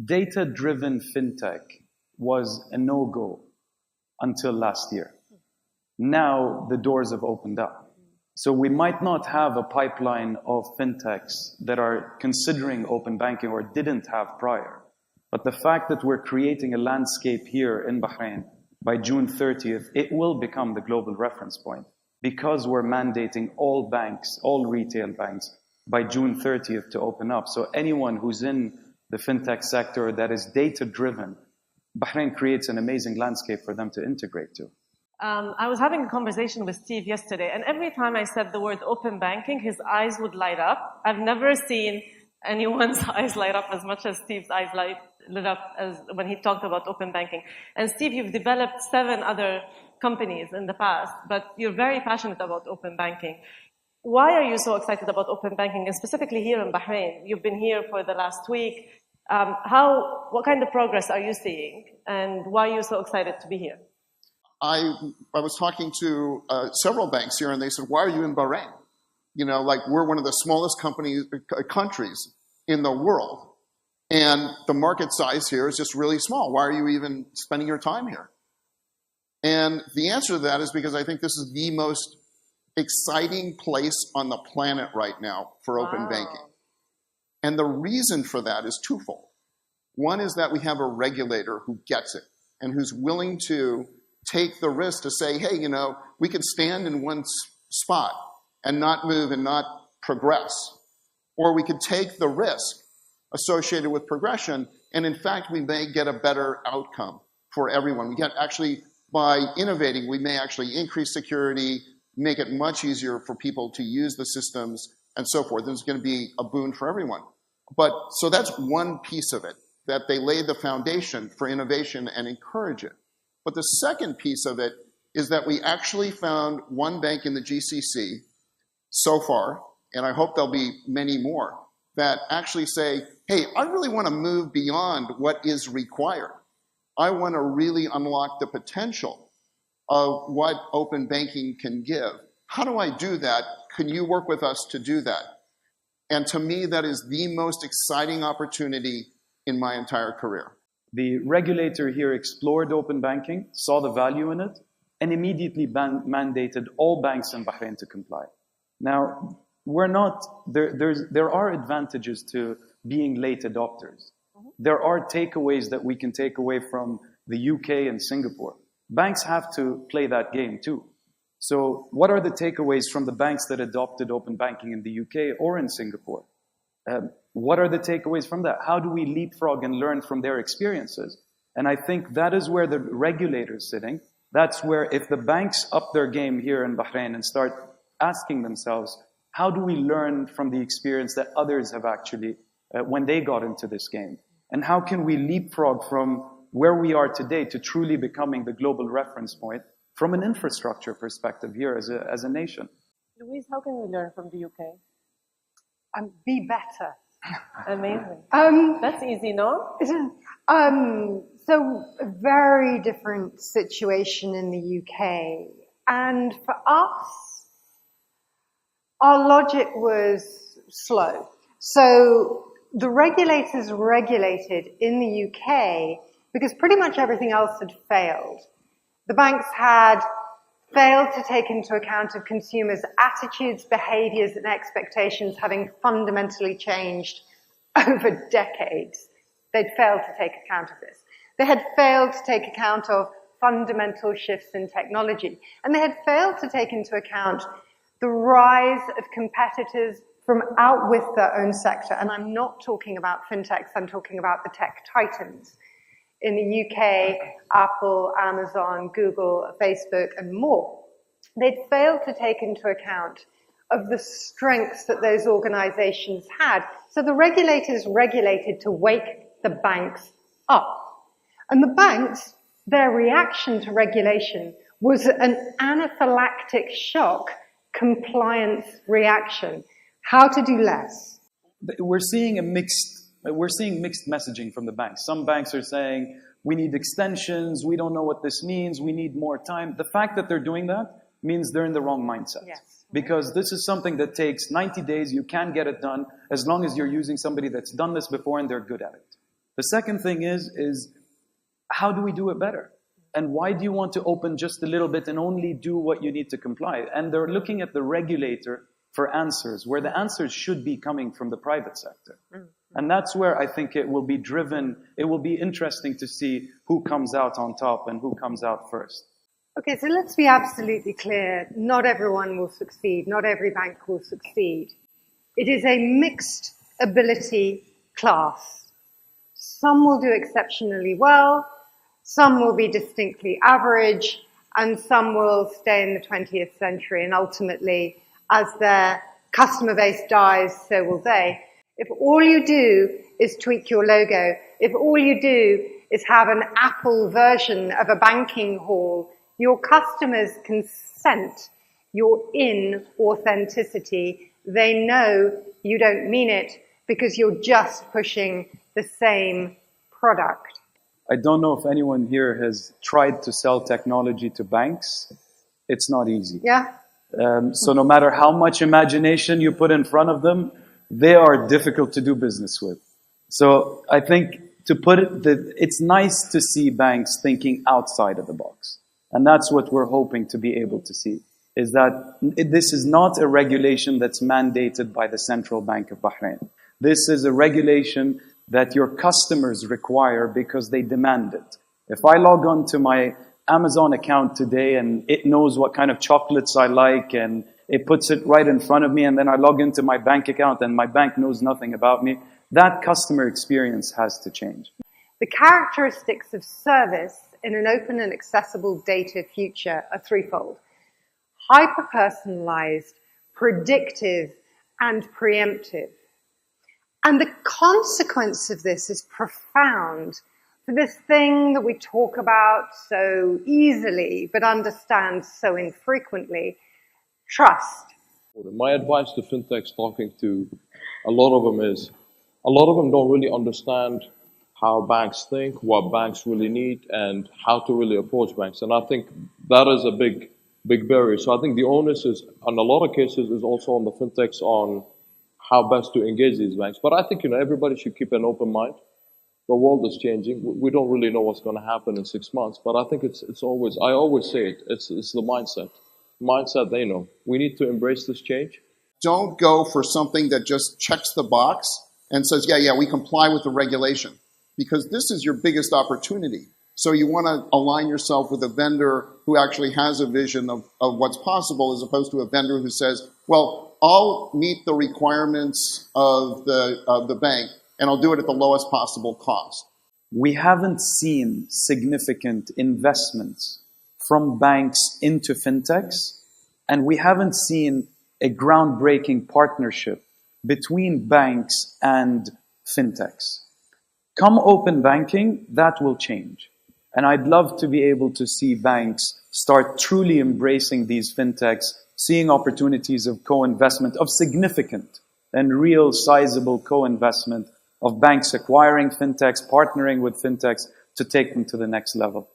Data-driven fintech was a no-go until last year. Now the doors have opened up. So we might not have a pipeline of fintechs that are considering open banking or didn't have prior. But the fact that we're creating a landscape here in Bahrain by June 30th, it will become the global reference point because we're mandating all banks, all retail banks, by June 30th to open up. So anyone who's in the fintech sector that is data-driven, Bahrain creates an amazing landscape for them to integrate to. I was having a conversation with Steve yesterday, and every time I said the word open banking, his eyes would light up. I've never seen anyone's eyes light up as much as Steve's eyes lit up as when he talked about open banking. And Steve, you've developed 7 other companies in the past, but you're very passionate about open banking. Why are you so excited about open banking, and specifically here in Bahrain? You've been here for the last week. What kind of progress are you seeing, and why are you so excited to be here? I was talking to several banks here, and they said, why are you in Bahrain? You know, like, we're one of the smallest countries in the world, and the market size here is just really small. Why are you even spending your time here? And the answer to that is because I think this is the most exciting place on the planet right now for open banking. And the reason for that is twofold. One is that we have a regulator who gets it and who's willing to take the risk to say, hey, you know, we could stand in one spot and not move and not progress. Or we could take the risk associated with progression, and in fact, we may get a better outcome for everyone. We get actually, by innovating, we may actually increase security, make it much easier for people to use the systems, and so forth. It's going to be a boon for everyone. But so that's one piece of it, that they laid the foundation for innovation and encourage it. But the second piece of it is that we actually found one bank in the GCC so far, and I hope there'll be many more, that actually say, hey, I really want to move beyond what is required. I want to really unlock the potential of what open banking can give. How do I do that? Can you work with us to do that? And to me, that is the most exciting opportunity in my entire career. The regulator here explored open banking, saw the value in it, and immediately mandated all banks in Bahrain to comply. Now, there are advantages to being late adopters. There are takeaways that we can take away from the UK and Singapore. Banks have to play that game too. So what are the takeaways from the banks that adopted open banking in the UK or in Singapore? What are the takeaways from that? How do we leapfrog and learn from their experiences? And I think that is where the regulator is sitting. That's where, if the banks up their game here in Bahrain and start asking themselves, how do we learn from the experience that others have actually, when they got into this game? And how can we leapfrog from where we are today to truly becoming the global reference point from an infrastructure perspective here as a nation? Louise, how can we learn from the UK? Be better. Amazing. That's easy, no? So a very different situation in the UK. And for us, our logic was slow. So the regulators regulated in the UK because pretty much everything else had failed. The banks had failed to take into account of consumers' attitudes, behaviors, and expectations having fundamentally changed over decades. They'd failed to take account of this. They had failed to take account of fundamental shifts in technology. And they had failed to take into account the rise of competitors from out with their own sector. And I'm not talking about fintechs, I'm talking about the tech titans. In the UK, Apple, Amazon, Google, Facebook, and more. They'd failed to take into account of the strengths that those organizations had. So the regulators regulated to wake the banks up. And the banks, their reaction to regulation was an anaphylactic shock compliance reaction. How to do less. We're seeing mixed messaging from the banks. Some banks are saying, we need extensions, we don't know what this means, we need more time. The fact that they're doing that means they're in the wrong mindset. Yes. Because this is something that takes 90 days, you can get it done as long as you're using somebody that's done this before and they're good at it. The second thing is how do we do it better? And why do you want to open just a little bit and only do what you need to comply? And they're looking at the regulator for answers, where the answers should be coming from the private sector. And that's where I think it will be driven. It will be interesting to see who comes out on top and who comes out first. Okay, so let's be absolutely clear. Not everyone will succeed. Not every bank will succeed. It is a mixed ability class. Some will do exceptionally well, some will be distinctly average, and some will stay in the 20th century, and ultimately, as their customer base dies, so will they. If all you do is tweak your logo, if all you do is have an Apple version of a banking hall, your customers can scent your inauthenticity. They know you don't mean it because you're just pushing the same product. I don't know if anyone here has tried to sell technology to banks. It's not easy. Yeah? So no matter how much imagination you put in front of them, they are difficult to do business with. So I think to put it, it's nice to see banks thinking outside of the box. And that's what we're hoping to be able to see, is that this is not a regulation that's mandated by the Central Bank of Bahrain. This is a regulation that your customers require because they demand it. If I log on to my Amazon account today and it knows what kind of chocolates I like and it puts it right in front of me, and then I log into my bank account and my bank knows nothing about me, that customer experience has to change. The characteristics of service in an open and accessible data future are threefold: hyper-personalized, predictive, and preemptive. And the consequence of this is profound for this thing that we talk about so easily but understand so infrequently: trust. My advice to fintechs, talking to a lot of them, is a lot of them don't really understand how banks think, what banks really need, and how to really approach banks. And I think that is a big barrier. So I think the onus is, in a lot of cases, is also on the fintechs on how best to engage these banks. But I think, everybody should keep an open mind. The world is changing. We don't really know what's going to happen in 6 months. But I think it's always, I always say it, it's the mindset. Mindset, they know. We need to embrace this change. Don't go for something that just checks the box and says, yeah, we comply with the regulation. Because this is your biggest opportunity. So you want to align yourself with a vendor who actually has a vision of what's possible, as opposed to a vendor who says, well, I'll meet the requirements of the bank and I'll do it at the lowest possible cost. We haven't seen significant investments from banks into fintechs, and we haven't seen a groundbreaking partnership between banks and fintechs. Come open banking, that will change. And I'd love to be able to see banks start truly embracing these fintechs, seeing opportunities of co-investment, of significant and real sizable co-investment, of banks acquiring fintechs, partnering with fintechs to take them to the next level.